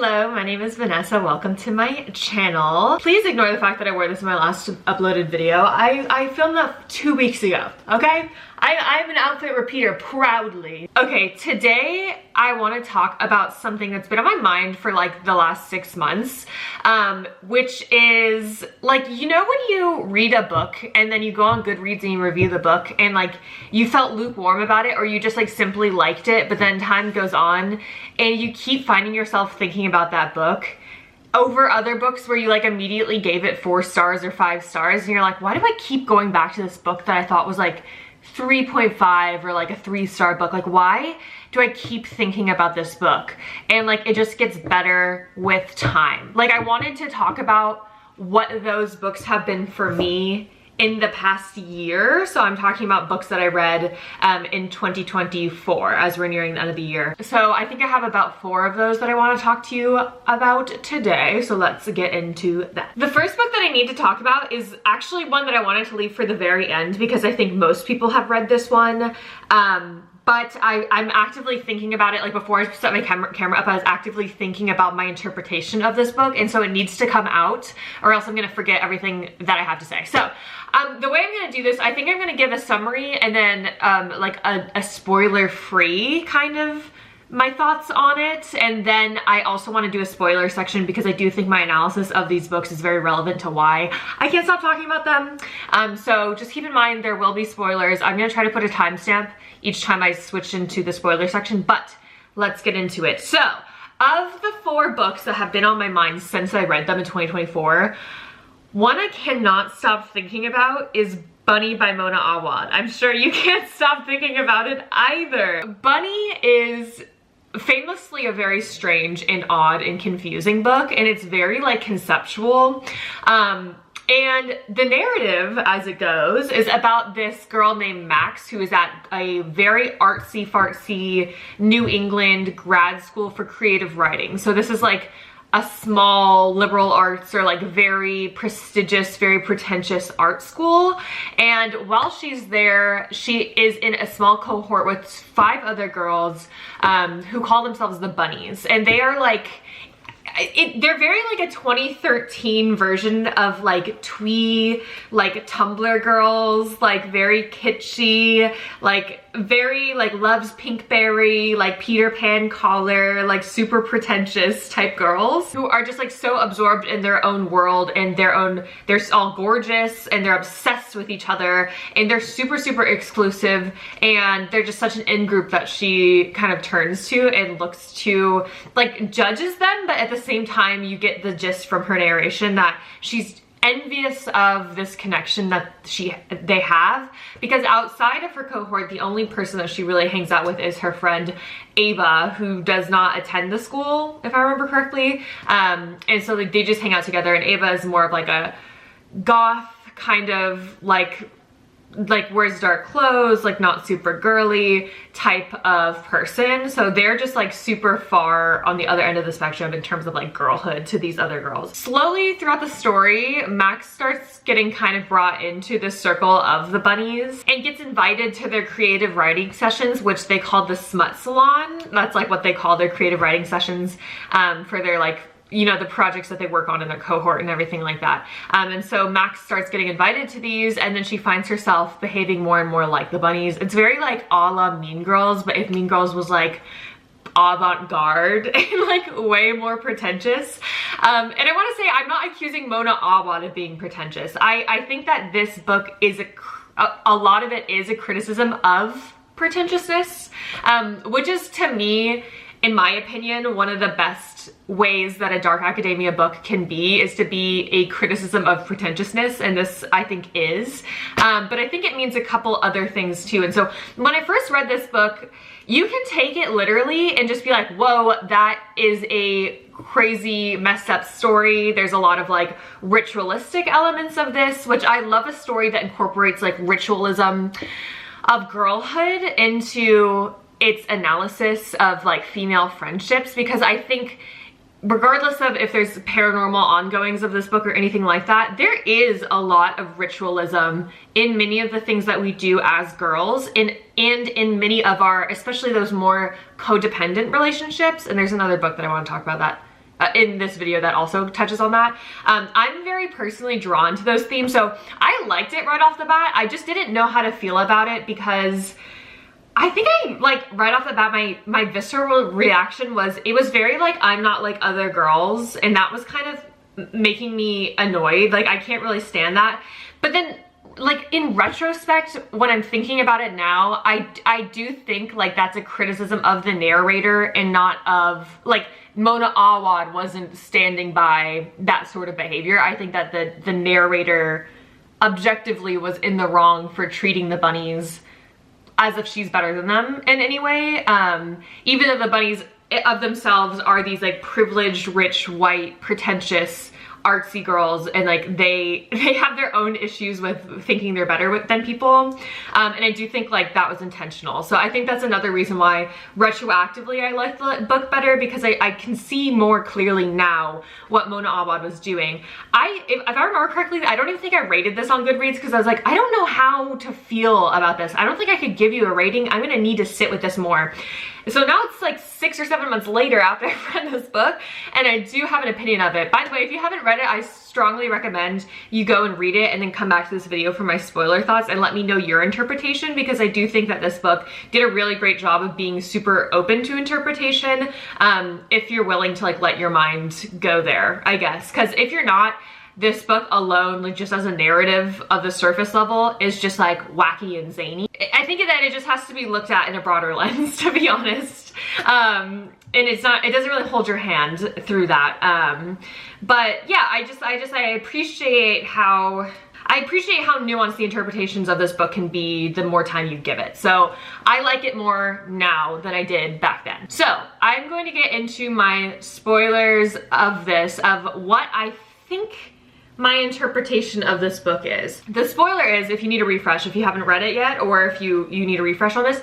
Hello, my name is Vanessa. Welcome to my channel. Please ignore the fact that I wore this in my last uploaded video. I filmed that 2 weeks ago, okay? I'm an outfit repeater, proudly. Okay, today I want to talk about something that's been on my mind for like the last 6 months, which is like, you know when you read a book and then you go on Goodreads and you review the book and like you felt lukewarm about it, or you just like simply liked it, but then time goes on and you keep finding yourself thinking about that book over other books where you like immediately gave it 4 stars or 5 stars, and you're like, why do I keep going back to this book that I thought was like 3.5 or like a 3-star book? Like, why do I keep thinking about this book? And like, it just gets better with time. Like, I wanted to talk about what those books have been for me in the past year. So I'm talking about books that I read in 2024 as we're nearing the end of the year. So I think I have about 4 of those that I want to talk to you about today. So let's get into that. The first book that I need to talk about is actually one that I wanted to leave for the very end because I think most people have read this one. But I'm actively thinking about it. Like, before I set my camera up, I was actively thinking about my interpretation of this book, and so it needs to come out or else I'm gonna forget everything that I have to say. So the way I'm gonna do this, I think I'm gonna give a summary and then like a spoiler-free kind of my thoughts on it, and then I also want to do a spoiler section because I do think my analysis of these books is very relevant to why I can't stop talking about them. So just keep in mind there will be spoilers. I'm gonna try to put a timestamp each time I switch into the spoiler section, but let's get into it. So of the 4 books that have been on my mind since I read them in 2024, one I cannot stop thinking about is Bunny by Mona Awad. I'm sure you can't stop thinking about it either. Bunny is famously a very strange and odd and confusing book, and it's very like conceptual. And the narrative as it goes is about this girl named Max who is at a very artsy-fartsy New England grad school for creative writing. So this is like a small liberal arts or like very prestigious, very pretentious art school. And while she's there, she is in a small cohort with 5 other girls who call themselves the Bunnies. And they are like, they're very like a 2013 version of like twee, like Tumblr girls, like very kitschy, like very like loves Pinkberry, like Peter Pan collar, like super pretentious type girls who are just like so absorbed in their own world and they're all gorgeous and they're obsessed with each other and they're super, super exclusive, and they're just such an in-group that she kind of turns to and looks to, like judges them, but at the same time you get the gist from her narration that she's envious of this connection that they have, because outside of her cohort the only person that she really hangs out with is her friend Ava, who does not attend the school, if I remember correctly. And so like they just hang out together, and Ava is more of like a goth kind of like wears dark clothes, like not super girly type of person. So they're just like super far on the other end of the spectrum in terms of like girlhood to these other girls. Slowly throughout the story, Max starts getting kind of brought into the circle of the Bunnies and gets invited to their creative writing sessions, which they call the Smut Salon. That's like what they call their creative writing sessions for their like, you know, the projects that they work on in their cohort and everything like that. And so Max starts getting invited to these, and then she finds herself behaving more and more like the Bunnies. It's very like a la Mean Girls, but if Mean Girls was like avant-garde and like way more pretentious. And I want to say, I'm not accusing Mona Awad of being pretentious. I think that this book is a lot of it is a criticism of pretentiousness, which is, to me, in my opinion, one of the best ways that a dark academia book can be is to be a criticism of pretentiousness, and this I think is. But I think it means a couple other things too. And so when I first read this book, you can take it literally and just be like, whoa, that is a crazy messed up story. There's a lot of like ritualistic elements of this, which I love a story that incorporates like ritualism of girlhood into its analysis of like female friendships, because I think regardless of if there's paranormal ongoings of this book or anything like that, there is a lot of ritualism in many of the things that we do as girls, and in many of our, especially those more codependent relationships. And there's another book that I want to talk about that in this video that also touches on that. I'm very personally drawn to those themes, so I liked it right off the bat. I just didn't know how to feel about it because I think right off the bat, my visceral reaction was, it was very like, I'm not like other girls, and that was kind of making me annoyed. Like, I can't really stand that. But then, like, in retrospect, when I'm thinking about it now, I do think like that's a criticism of the narrator and not of, like, Mona Awad wasn't standing by that sort of behavior. I think that the narrator objectively was in the wrong for treating the bunnies as if she's better than them in any way. Even though the bunnies of themselves are these like privileged, rich, white, pretentious, artsy girls, and like they have their own issues with thinking they're better than people, and I do think like that was intentional. So I think that's another reason why retroactively I like the book better, because I can see more clearly now what Mona Awad was doing. If I remember correctly, I don't even think I rated this on Goodreads because I was like, I don't know how to feel about this. I don't think I could give you a rating. I'm gonna need to sit with this more. So now it's like 6 or 7 months later after I've read this book, and I do have an opinion of it. By the way, if you haven't read it, I strongly recommend you go and read it and then come back to this video for my spoiler thoughts and let me know your interpretation, because I do think that this book did a really great job of being super open to interpretation, if you're willing to like let your mind go there, I guess. Because if you're not, this book alone, like just as a narrative of the surface level, is just like wacky and zany. I think that it just has to be looked at in a broader lens, to be honest. And it doesn't really hold your hand through that. But yeah, I appreciate how nuanced the interpretations of this book can be the more time you give it. So I like it more now than I did back then. So I'm going to get into my spoilers of this, of what I think my interpretation of this book is. The spoiler is, if you need a refresh, if you haven't read it yet, or if you need a refresh on this,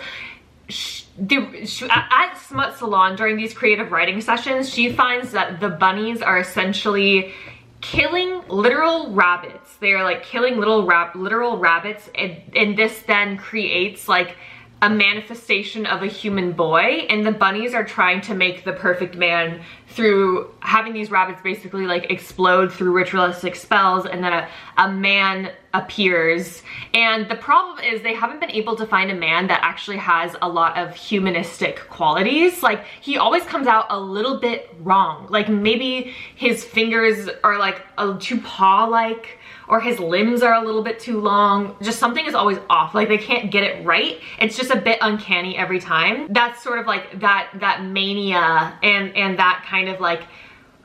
at Smut Salon during these creative writing sessions, she finds that the bunnies are essentially killing literal rabbits. They are like killing literal rabbits, and this then creates like a manifestation of a human boy, and the bunnies are trying to make the perfect man through having these rabbits basically like explode through ritualistic spells, and then a man appears. And the problem is they haven't been able to find a man that actually has a lot of humanistic qualities. Like, he always comes out a little bit wrong. Like, maybe his fingers are like too paw-like, or his limbs are a little bit too long. Just something is always off. Like, they can't get it right. It's just a bit uncanny every time. That's sort of like that mania and that kind of like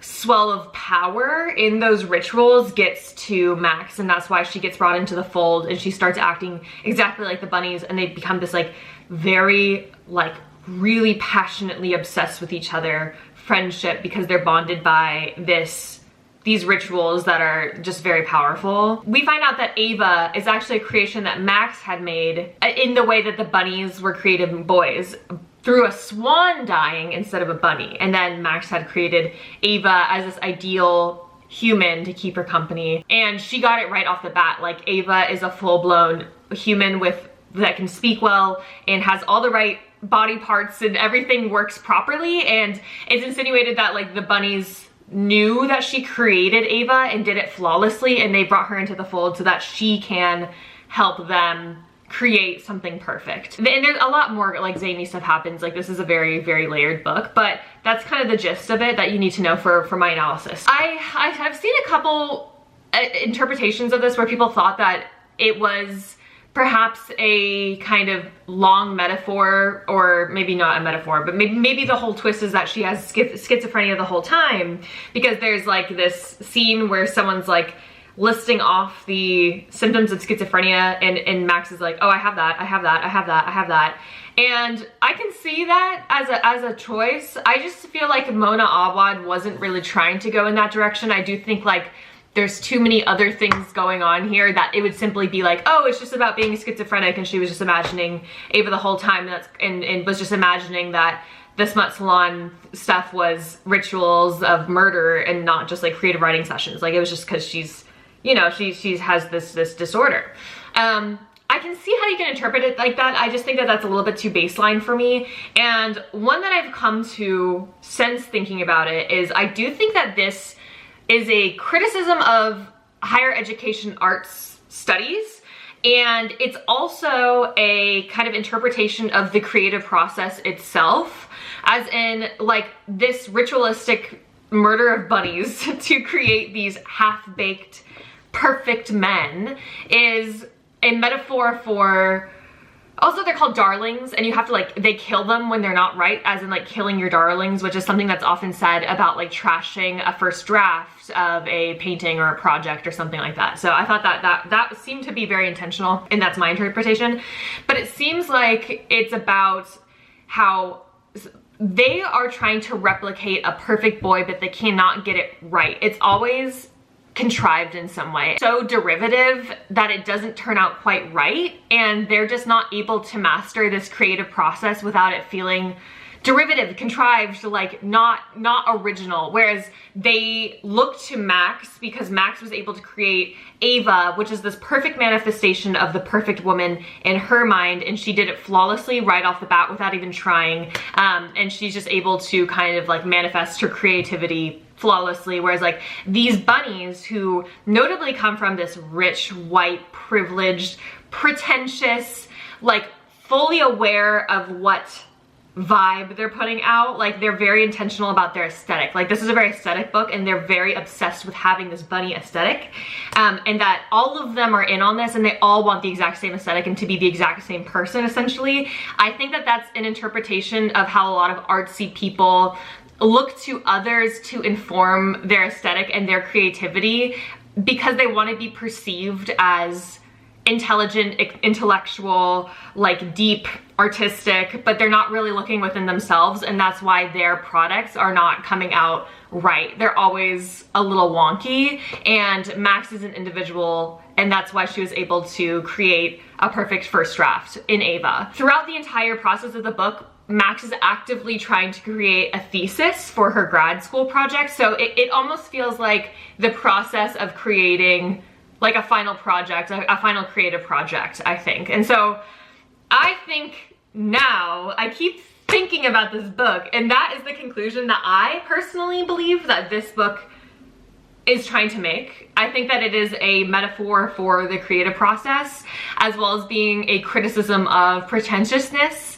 swell of power in those rituals gets to Max, and that's why she gets brought into the fold, and she starts acting exactly like the bunnies, and they become this like very like really passionately obsessed with each other friendship, because they're bonded by these rituals that are just very powerful. We find out that Ava is actually a creation that Max had made in the way that the bunnies were created boys, through a swan dying instead of a bunny. And then Max had created Ava as this ideal human to keep her company. And she got it right off the bat. Like, Ava is a full-blown human that can speak well and has all the right body parts, and everything works properly. And it's insinuated that like the bunnies knew that she created Ava and did it flawlessly, and they brought her into the fold so that she can help them create something perfect. And there's a lot more like zany stuff happens. Like, this is a very, very layered book, but that's kind of the gist of it that you need to know for my analysis. I've seen a couple interpretations of this where people thought that it was perhaps a kind of long metaphor, or maybe not a metaphor, but maybe the whole twist is that she has schizophrenia the whole time, because there's like this scene where someone's like listing off the symptoms of schizophrenia, and Max is like, oh, I have that, I have that, I have that, I have that. And I can see that as a choice. I just feel like Mona Awad wasn't really trying to go in that direction. I do think like there's too many other things going on here that it would simply be like, oh, it's just about being schizophrenic, and she was just imagining Ava the whole time, and was just imagining that the Smut Salon stuff was rituals of murder and not just like creative writing sessions. Like, it was just because she's, you know, she has this disorder. I can see how you can interpret it like that. I just think that that's a little bit too baseline for me. And one that I've come to since thinking about it is I do think that this is a criticism of higher education arts studies. And it's also a kind of interpretation of the creative process itself, as in like this ritualistic murder of bunnies to create these half-baked perfect men is a metaphor for, also they're called darlings, and you have to like, they kill them when they're not right, as in like killing your darlings, which is something that's often said about like trashing a first draft of a painting or a project or something like that. So I thought that seemed to be very intentional, and that's my interpretation. But it seems like it's about how they are trying to replicate a perfect boy, but they cannot get it right. It's always contrived in some way, so derivative that it doesn't turn out quite right, and they're just not able to master this creative process without it feeling derivative, contrived, like not original. Whereas they look to Max because Max was able to create Ava, which is this perfect manifestation of the perfect woman in her mind, and she did it flawlessly right off the bat without even trying. And she's just able to kind of like manifest her creativity flawlessly, whereas like these bunnies, who notably come from this rich, white, privileged, pretentious, like fully aware of what vibe they're putting out, like they're very intentional about their aesthetic. Like this is a very aesthetic book, and they're very obsessed with having this bunny aesthetic, and that all of them are in on this, and they all want the exact same aesthetic and to be the exact same person essentially. I think that that's an interpretation of how a lot of artsy people look to others to inform their aesthetic and their creativity, because they want to be perceived as intelligent, intellectual, like deep, artistic, but they're not really looking within themselves, and that's why their products are not coming out right. They're always a little wonky, and Max is an individual, and that's why she was able to create a perfect first draft in Ava. Throughout the entire process of the book, Max is actively trying to create a thesis for her grad school project, so it almost feels like the process of creating like a final project, a final creative project, I think. And so I think now, I keep thinking about this book, and that is the conclusion that I personally believe that this book is trying to make. I think that it is a metaphor for the creative process, as well as being a criticism of pretentiousness.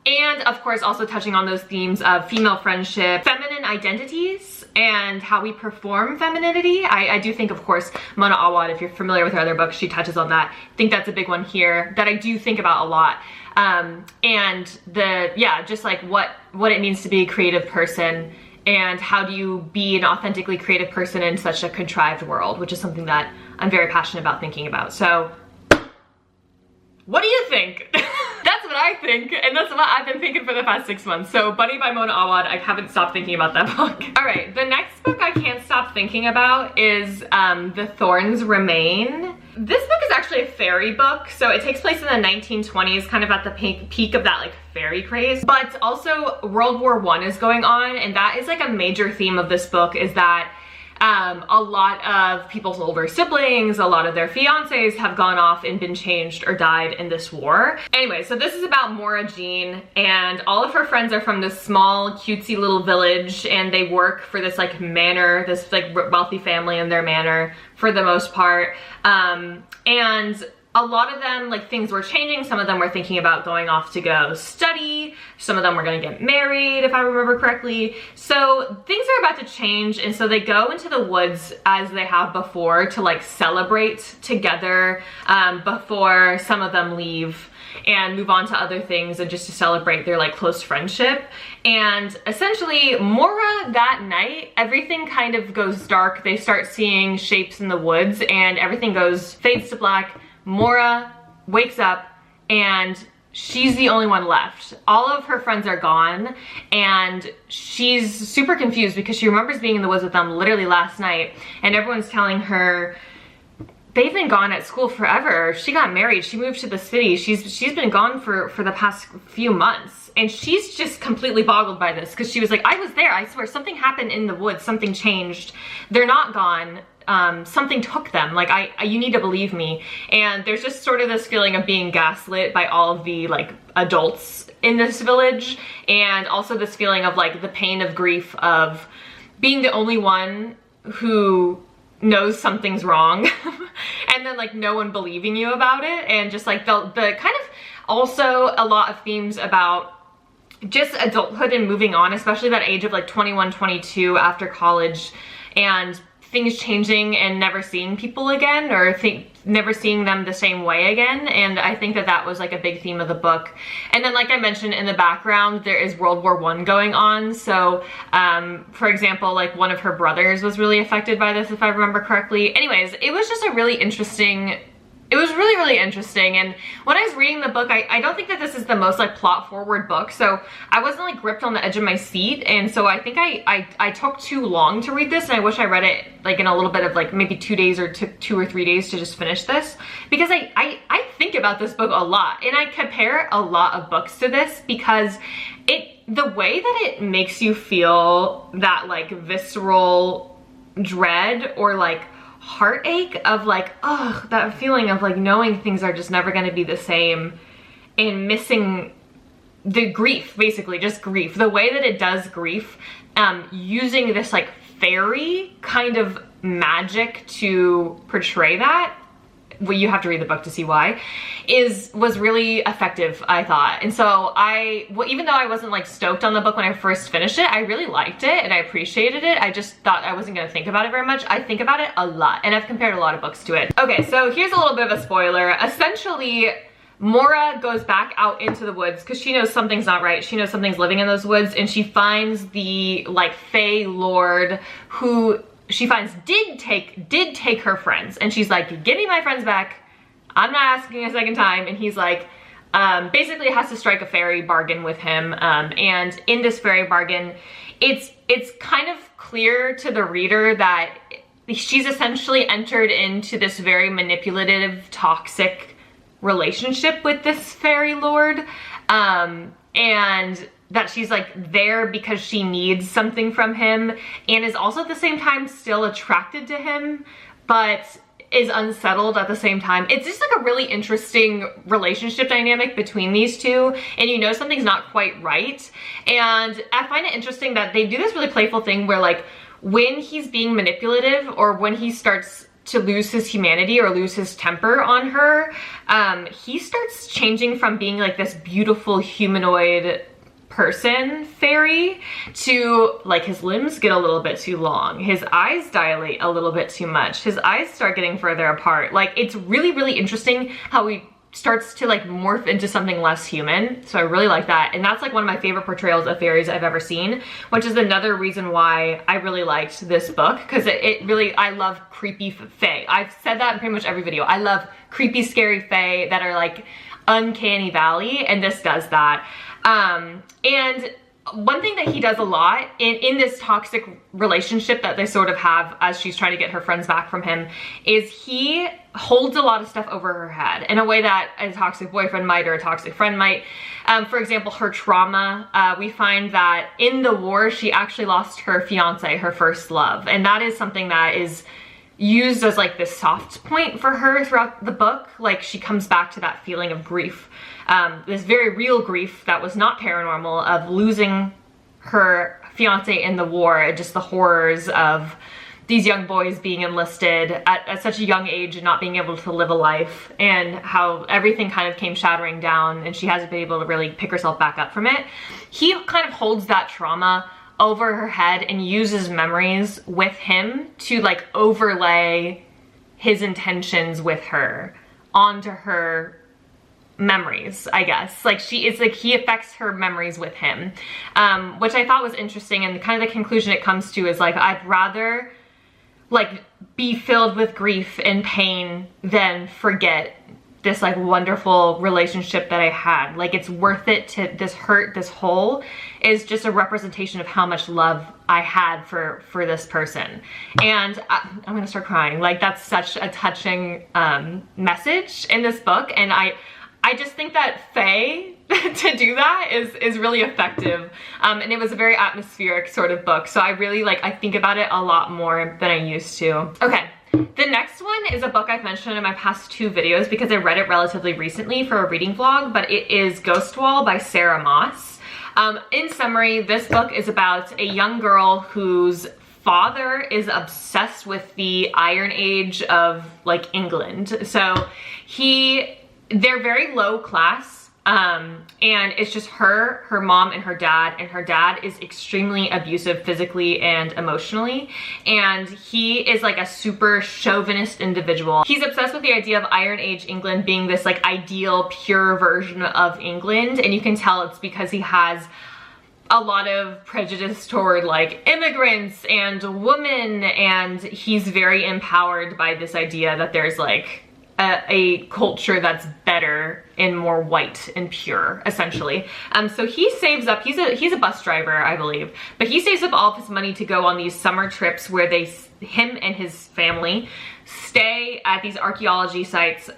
And of course also touching on those themes of female friendship, feminine identities, and how we perform femininity. I do think, of course, Mona Awad, if you're familiar with her other books, she touches on that. I think that's a big one here that I do think about a lot. And just like what it means to be a creative person, and how do you be an authentically creative person in such a contrived world, which is something that I'm very passionate about thinking about. So what do you think? That's what I think, and that's what I've been thinking for the past 6 months. So Bunny by Mona Awad, I haven't stopped thinking about that book. All right, the next book I can't stop thinking about is The Thorns Remain. This book is actually a fairy book, so it takes place in the 1920s, kind of at the peak of that like fairy craze. But also World War I is going on, and that is like a major theme of this book, is that a lot of people's older siblings, a lot of their fiancés have gone off and been changed or died in this war. Anyway, so this is about Maura Jean, and all of her friends are from this small cutesy little village, and they work for this like manor, this like wealthy family in their manor for the most part. And a lot of them, like, things were changing. Some of them were thinking about going off to go study. Some of them were gonna get married, if I remember correctly. So things are about to change, and so they go into the woods as they have before to like celebrate together before some of them leave and move on to other things, and just to celebrate their like close friendship. And essentially Maura, that night, everything kind of goes dark. They start seeing shapes in the woods, and everything fades to black. Maura wakes up, and she's the only one left. All of her friends are gone, and she's super confused because she remembers being in the woods with them literally last night, and everyone's telling her they've been gone at school forever. She got married, she moved to the city, she's been gone for the past few months. And she's just completely boggled by this, because she was like, I was there, I swear something happened in the woods, something changed. They're not gone. something took them. Like, you need to believe me. And there's just sort of this feeling of being gaslit by all of the like adults in this village, and also this feeling of like the pain of grief of being the only one who knows something's wrong and then like no one believing you about it, and just like the kind of also a lot of themes about just adulthood and moving on, especially that age of like 21, 22 after college, and things changing and never seeing people again, or never seeing them the same way again. And I think that that was like a big theme of the book. And then, like I mentioned, in the background there is World War I going on. So for example, like one of her brothers was really affected by this, if I remember correctly. Anyways, it was just a really interesting, it was really, really interesting. And when I was reading the book, I don't think that this is the most like plot forward book, so I wasn't like gripped on the edge of my seat. And so I think I took too long to read this, and I wish I read it like in a little bit of like maybe 2 days, or 2 or 3 days to just finish this, because I think about this book a lot, and I compare a lot of books to this because the way that it makes you feel that like visceral dread or like heartache of like, oh, that feeling of like knowing things are just never going to be the same, and missing the grief, basically just grief, the way that it does grief, using this like fairy kind of magic to portray that. Well, you have to read the book to see why, was really effective, I thought. And so even though I wasn't like stoked on the book when I first finished it, I really liked it and I appreciated it. I just thought I wasn't gonna think about it very much. I think about it a lot, and I've compared a lot of books to it. Okay, so here's a little bit of a spoiler. Essentially, Mora goes back out into the woods because she knows something's not right. She knows something's living in those woods, and she finds the like Fae Lord, who she finds did take her friends, and she's like, give me my friends back, I'm not asking a second time. And he's like, basically has to strike a fairy bargain with him, and in this fairy bargain, it's kind of clear to the reader that she's essentially entered into this very manipulative, toxic relationship with this fairy lord, and that she's like there because she needs something from him, and is also at the same time still attracted to him, but is unsettled at the same time. It's just like a really interesting relationship dynamic between these two, and you know something's not quite right. And I find it interesting that they do this really playful thing where like when he's being manipulative, or when he starts to lose his humanity or lose his temper on her, he starts changing from being like this beautiful humanoid person fairy to like his limbs get a little bit too long, his eyes dilate a little bit too much, his eyes start getting further apart. Like, it's really, really interesting how he starts to like morph into something less human. So I really like that, and that's like one of my favorite portrayals of fairies I've ever seen, which is another reason why I really liked this book, because it really, I love creepy fae. I've said that in pretty much every video. I love creepy, scary fae that are like uncanny valley, and this does that. And one thing that he does a lot in this toxic relationship that they sort of have as she's trying to get her friends back from him, is he holds a lot of stuff over her head in a way that a toxic boyfriend might, or a toxic friend might. For example, her trauma, we find that in the war, she actually lost her fiance, her first love. And that is something that is used as like this soft point for her throughout the book. Like, she comes back to that feeling of grief. This very real grief that was not paranormal, of losing her fiance in the war, and just the horrors of these young boys being enlisted at such a young age and not being able to live a life, and how everything kind of came shattering down and she hasn't been able to really pick herself back up from it. He kind of holds that trauma over her head and uses memories with him to like overlay his intentions with her onto her memories, I guess. Like, it's like he affects her memories with him, which I thought was interesting. And kind of the conclusion it comes to is like, I'd rather like be filled with grief and pain than forget this like wonderful relationship that I had. Like, it's worth it to, this hurt, this hole is just a representation of how much love I had for this person. And I'm gonna start crying. Like, that's such a touching message in this book, and I just think that fae to do that is really effective, and it was a very atmospheric sort of book, so I really like, I think about it a lot more than I used to. Okay, The next one is a book I've mentioned in my past 2 videos because I read it relatively recently for a reading vlog, but it is Ghostwall by Sarah Moss. In summary, this book is about a young girl whose father is obsessed with the Iron Age of like England. So they're very low class. And it's just her mom, and her dad is extremely abusive physically and emotionally. And he is like a super chauvinist individual. He's obsessed with the idea of Iron Age England being this like ideal, pure version of England. And you can tell it's because he has a lot of prejudice toward like immigrants and women, and he's very empowered by this idea that there's like a culture that's better and more white and pure, essentially. So he saves up, he's a bus driver, I believe, but he saves up all of his money to go on these summer trips where him and his family stay at these archaeology sites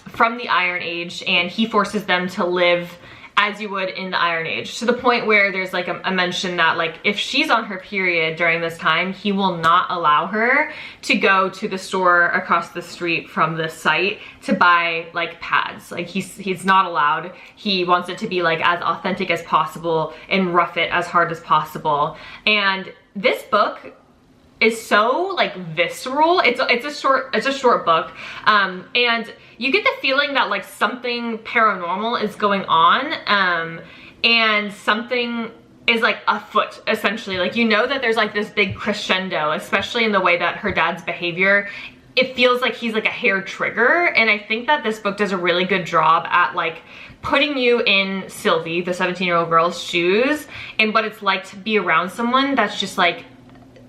from the Iron Age, and he forces them to live as you would in the Iron Age, to the point where there's like a mention that like if she's on her period during this time, he will not allow her to go to the store across the street from the site to buy like pads. Like he's not allowed. He wants it to be like as authentic as possible and rough it as hard as possible. And this book is so like visceral. It's a short book, and you get the feeling that like something paranormal is going on, and something is like afoot, essentially. Like, you know that there's like this big crescendo, especially in the way that her dad's behavior. It feels like he's like a hair trigger, and I think that this book does a really good job at like putting you in Sylvie, the 17-year-old girl's shoes, and what it's like to be around someone that's just like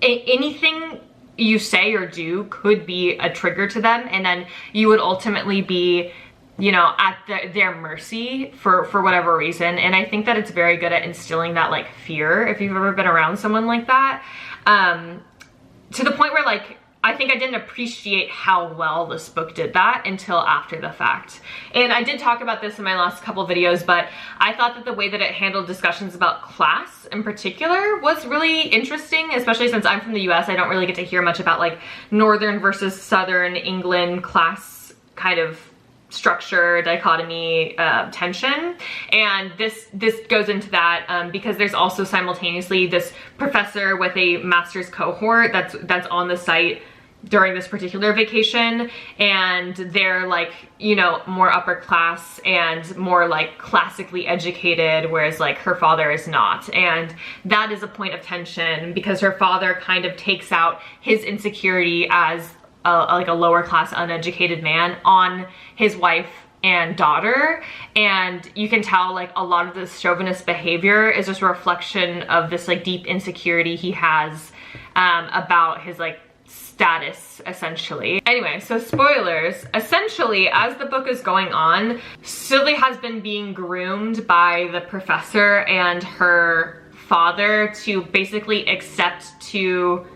anything you say or do could be a trigger to them, and then you would ultimately be, you know, at their mercy for whatever reason. And I think that it's very good at instilling that like fear, if you've ever been around someone like that, to the point where like I think I didn't appreciate how well this book did that until after the fact. And I did talk about this in my last couple videos, but I thought that the way that it handled discussions about class in particular was really interesting, especially since I'm from the US. I don't really get to hear much about like Northern versus Southern England class kind of structure, dichotomy, tension. And this goes into that because there's also simultaneously this professor with a master's cohort that's on the site during this particular vacation, and they're like, you know, more upper class and more like classically educated, whereas like her father is not. And that is a point of tension because her father kind of takes out his insecurity as like a lower class uneducated man on his wife and daughter. And you can tell like a lot of this chauvinist behavior is just a reflection of this like deep insecurity he has about his like status, essentially. Anyway, so spoilers. Essentially, as the book is going on, Sylvie has been being groomed by the professor and her father to basically accept to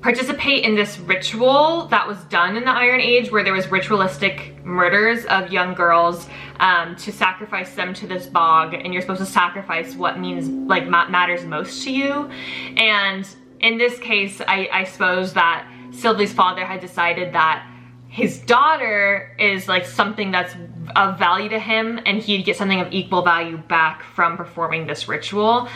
participate in this ritual that was done in the Iron Age, where there was ritualistic murders of young girls to sacrifice them to this bog, and you're supposed to sacrifice what means like matters most to you. And in this case, I suppose that Sylvie's father had decided that his daughter is like something that's of value to him, and he'd get something of equal value back from performing this ritual.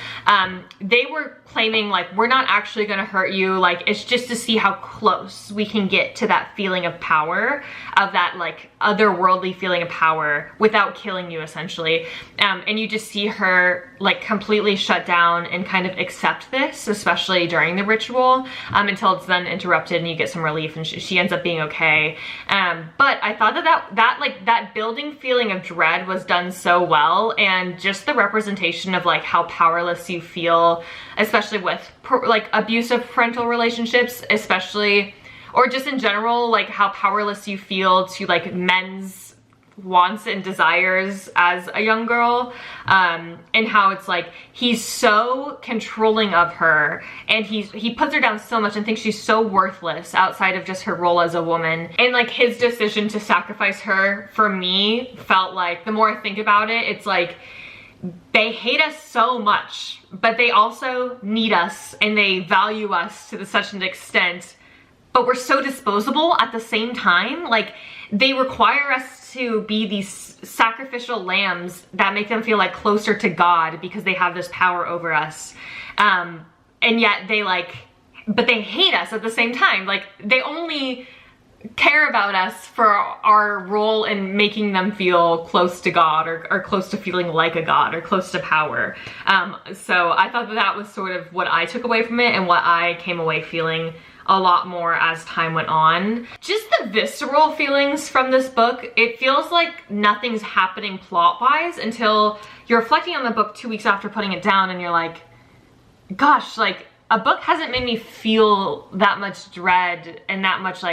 They were claiming like, we're not actually gonna hurt you, like it's just to see how close we can get to that feeling of power, of that like otherworldly feeling of power without killing you, essentially. And you just see her like completely shut down and kind of accept this, especially during the ritual, until it's then interrupted and you get some relief, and she ends up being okay. But I thought that building feeling of dread was done so well, and just the representation of like how powerless you feel, especially with like abusive parental relationships, especially, or just in general, like how powerless you feel to like men's wants and desires as a young girl, and how it's like he's so controlling of her, and he puts her down so much and thinks she's so worthless outside of just her role as a woman. And like his decision to sacrifice her, for me, felt like, the more I think about it, it's like they hate us so much, but they also need us and they value us to such an extent but we're so disposable at the same time. Like, they require us to be these sacrificial lambs that make them feel like closer to God because they have this power over us. And yet they but they hate us at the same time. Like, they only care about us for our role in making them feel close to God, or close to feeling like a God, or close to power. So I thought that was sort of what I took away from it, and what I came away feeling a lot more as time went on. Just the visceral feelings from this book, it feels like nothing's happening plot-wise until you're reflecting on the book 2 weeks after putting it down, and you're like, gosh, like, a book hasn't made me feel that much dread and that much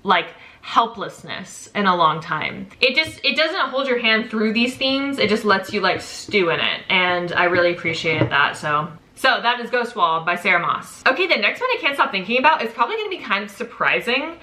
like helplessness in a long time. It doesn't hold your hand through these themes, it just lets you like stew in it, and I really appreciated that. So that is Ghostwall by Sarah Moss. Okay, the next one I can't stop thinking about is probably gonna be kind of surprising,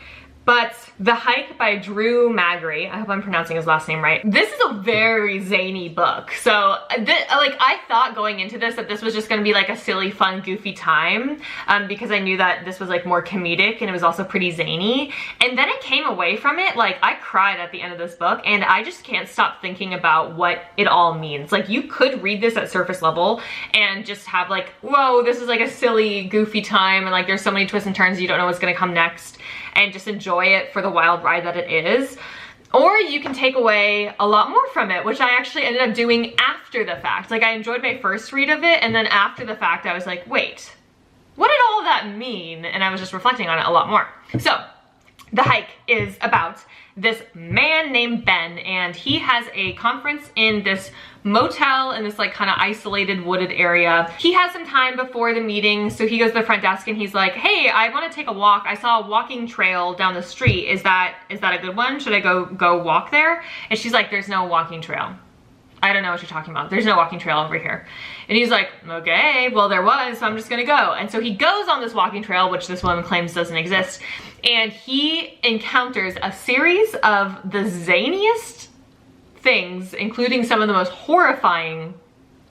but The Hike by Drew Magary. I hope I'm pronouncing his last name right. This is a very zany book. So I thought going into this that this was just gonna be like a silly, fun, goofy time, because I knew that this was like more comedic and it was also pretty zany. And then it came away from it, like I cried at the end of this book, and I just can't stop thinking about what it all means. Like, you could read this at surface level and just have like, whoa, this is like a silly, goofy time, and like there's so many twists and turns, you don't know what's gonna come next, and just enjoy it for the wild ride that it is. Or you can take away a lot more from it, which I actually ended up doing after the fact. Like, I enjoyed my first read of it, and then after the fact I was like, wait, what did all of that mean? And I was just reflecting on it a lot more. So The Hike is about this man named Ben, and he has a conference in this motel in this like kind of isolated wooded area. He has some time before the meeting, so he goes to the front desk and he's like, hey, I want to take a walk. I saw a walking trail down the street. Is that a good one? Should I go walk there? And she's like, there's no walking trail. I don't know what you're talking about. There's no walking trail over here. And he's like, okay, well there was, so I'm just gonna go. And so he goes on this walking trail, which this woman claims doesn't exist, and he encounters a series of the zaniest things, including some of the most horrifying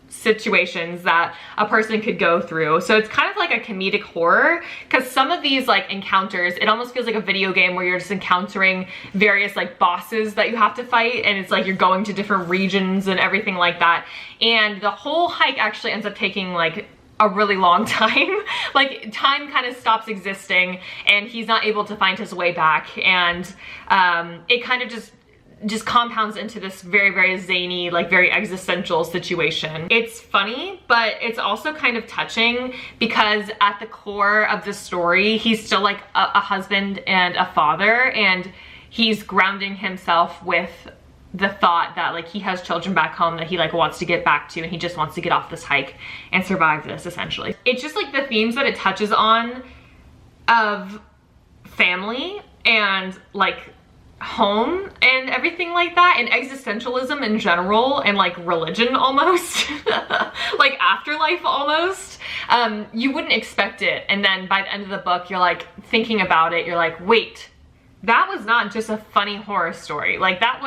situations that a person could go through. So it's kind of like a comedic horror, because some of these like encounters, it almost feels like a video game where you're just encountering various like bosses that you have to fight, and it's like you're going to different regions and everything like that. And the whole hike actually ends up taking like a really long time. Like, time kind of stops existing and he's not able to find his way back, and it kind of just compounds into this very, very zany, like very existential situation. It's funny, but it's also kind of touching, because at the core of the story, he's still like a husband and a father, and he's grounding himself with the thought that like he has children back home that he like wants to get back to, and he just wants to get off this hike and survive this, essentially. It's just like the themes that it touches on of family and like home and everything like that, and existentialism in general, and like religion almost, like afterlife almost. You wouldn't expect it, and then by the end of the book you're like thinking about it, you're like, wait, that was not just a funny horror story, like that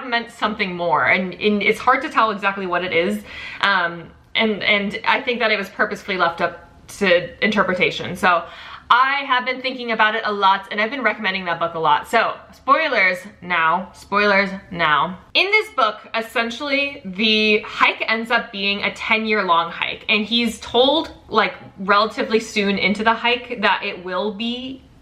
meant something more, and it's hard to tell exactly what it is, and I think that it was purposefully left up to interpretation. So I have been thinking about it a lot, and I've been recommending that book a lot. So spoilers now. In this book, essentially the hike ends up being a 10-year long hike, and he's told like relatively soon into the hike that it will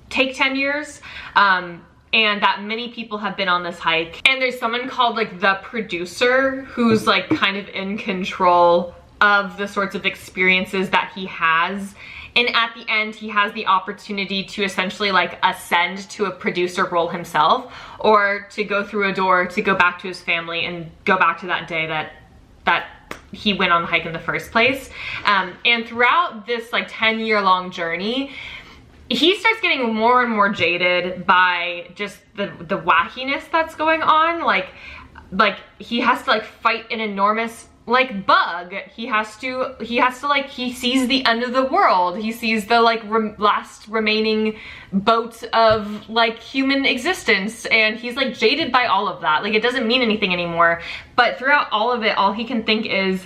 take 10 years. And that many people have been on this hike. And there's someone called like the producer who's like kind of in control of the sorts of experiences that he has. And at the end, he has the opportunity to essentially like ascend to a producer role himself, or to go through a door to go back to his family and go back to that day that he went on the hike in the first place. And throughout this like 10-year long journey, he starts getting more and more jaded by just the wackiness that's going on. Like he has to like fight an enormous like bug. He sees the end of the world. He sees the like last remaining boat of like human existence, and he's like jaded by all of that. Like, it doesn't mean anything anymore. But throughout all of it, all he can think is,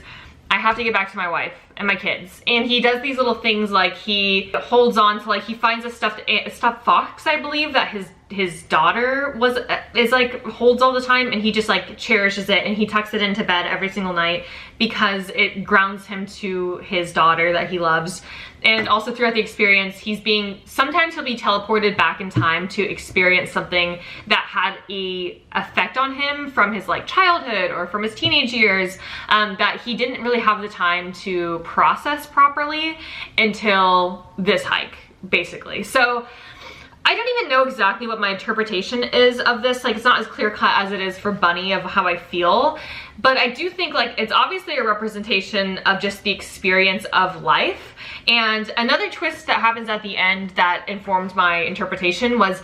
I have to get back to my wife. and my kids. And he does these little things like he holds on to, like, he finds a stuffed fox, I believe, that his daughter is like holds all the time, and he just like cherishes it, and he tucks it into bed every single night because it grounds him to his daughter that he loves. And also throughout the experience, sometimes he'll be teleported back in time to experience something that had a effect on him from his like childhood or from his teenage years, that he didn't really have the time to process properly until this hike, basically. So I don't even know exactly what my interpretation is of this. Like, it's not as clear cut as it is for Bunny of how I feel, but I do think like it's obviously a representation of just the experience of life. And another twist that happens at the end that informed my interpretation was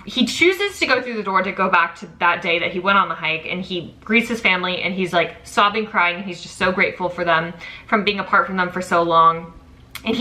he chooses to go through the door to go back to that day that he went on the hike, and he greets his family, and he's like sobbing, crying, and he's just so grateful for them, from being apart from them for so long. And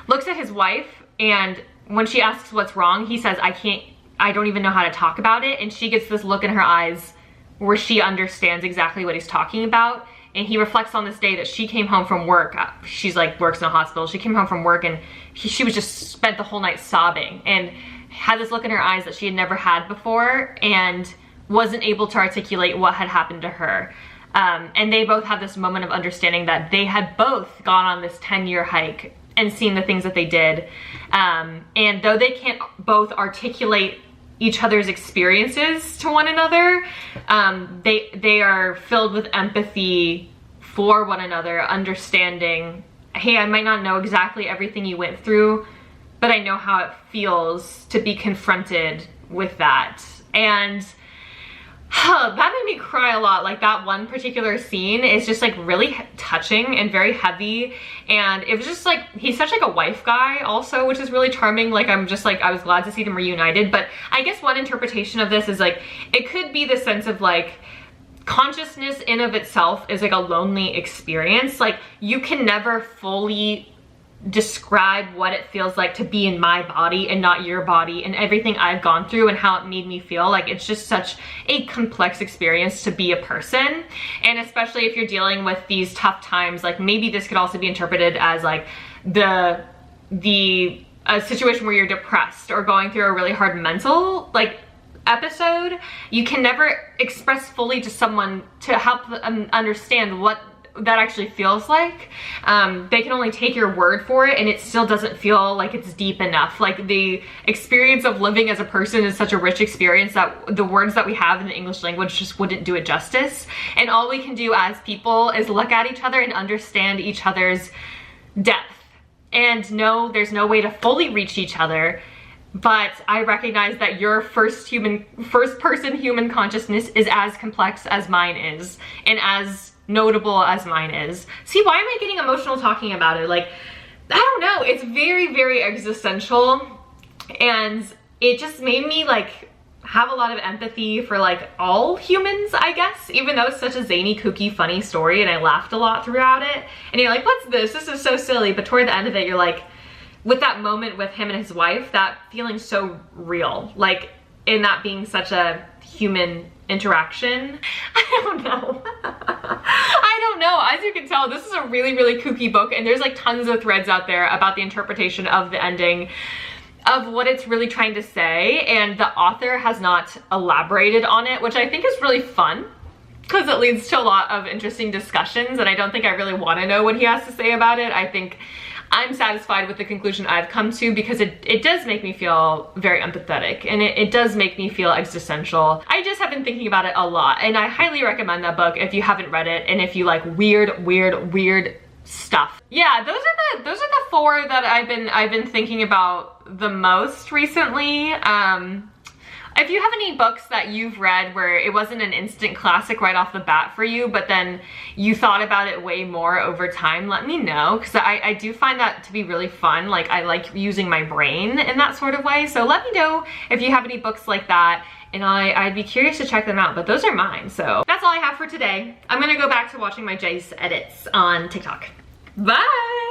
looks at his wife, and when she asks what's wrong, he says, I don't even know how to talk about it. And she gets this look in her eyes where she understands exactly what he's talking about. And he reflects on this day that she came home from work. She's like, works in a hospital. She came home from work, and she was just spent the whole night sobbing, and had this look in her eyes that she had never had before, and wasn't able to articulate what had happened to her. And they both had this moment of understanding that they had both gone on this 10-year hike and seen the things that they did. And though they can't both articulate each other's experiences to one another, they are filled with empathy for one another, understanding, hey, I might not know exactly everything you went through, but I know how it feels to be confronted with that. And that made me cry a lot. Like, that one particular scene is just like really touching and very heavy, and it was just like, he's such like a wife guy also, which is really charming. Like, I'm just like, I was glad to see them reunited. But I guess one interpretation of this is like, it could be the sense of like, consciousness in of itself is like a lonely experience. Like, you can never fully describe what it feels like to be in my body and not your body, and everything I've gone through and how it made me feel. Like, it's just such a complex experience to be a person. And especially if you're dealing with these tough times, like maybe this could also be interpreted as like a situation where you're depressed or going through a really hard mental like episode. You can never express fully to someone to help them understand what that actually feels like. They can only take your word for it, and it still doesn't feel like it's deep enough. Like, the experience of living as a person is such a rich experience that the words that we have in the English language just wouldn't do it justice. And all we can do as people is look at each other and understand each other's depth, and know there's no way to fully reach each other. But I recognize that your first person human consciousness is as complex as mine is, and as notable as mine is. See, why am I getting emotional talking about it? Like, I don't know, it's very, very existential, and it just made me like have a lot of empathy for like all humans, I guess, even though it's such a zany, kooky, funny story, and I laughed a lot throughout it. And you're like, what's this? This is so silly. But toward the end of it, you're like, with that moment with him and his wife, that feeling so real, like in that being such a human interaction. I don't know. I don't know. As you can tell, this is a really, really kooky book, and there's like tons of threads out there about the interpretation of the ending, of what it's really trying to say, and the author has not elaborated on it, which I think is really fun, because it leads to a lot of interesting discussions, and I don't think I really want to know what he has to say about it. I think I'm satisfied with the conclusion I've come to, because it does make me feel very empathetic, and it does make me feel existential. I just have been thinking about it a lot, and I highly recommend that book if you haven't read it, and if you like weird stuff. Yeah, those are the four that I've been thinking about the most recently. If you have any books that you've read where it wasn't an instant classic right off the bat for you, but then you thought about it way more over time, let me know, because I do find that to be really fun. Like, I like using my brain in that sort of way. So let me know if you have any books like that, and I'd be curious to check them out. But those are mine. So that's all I have for today. I'm gonna go back to watching my Jace edits on TikTok. Bye!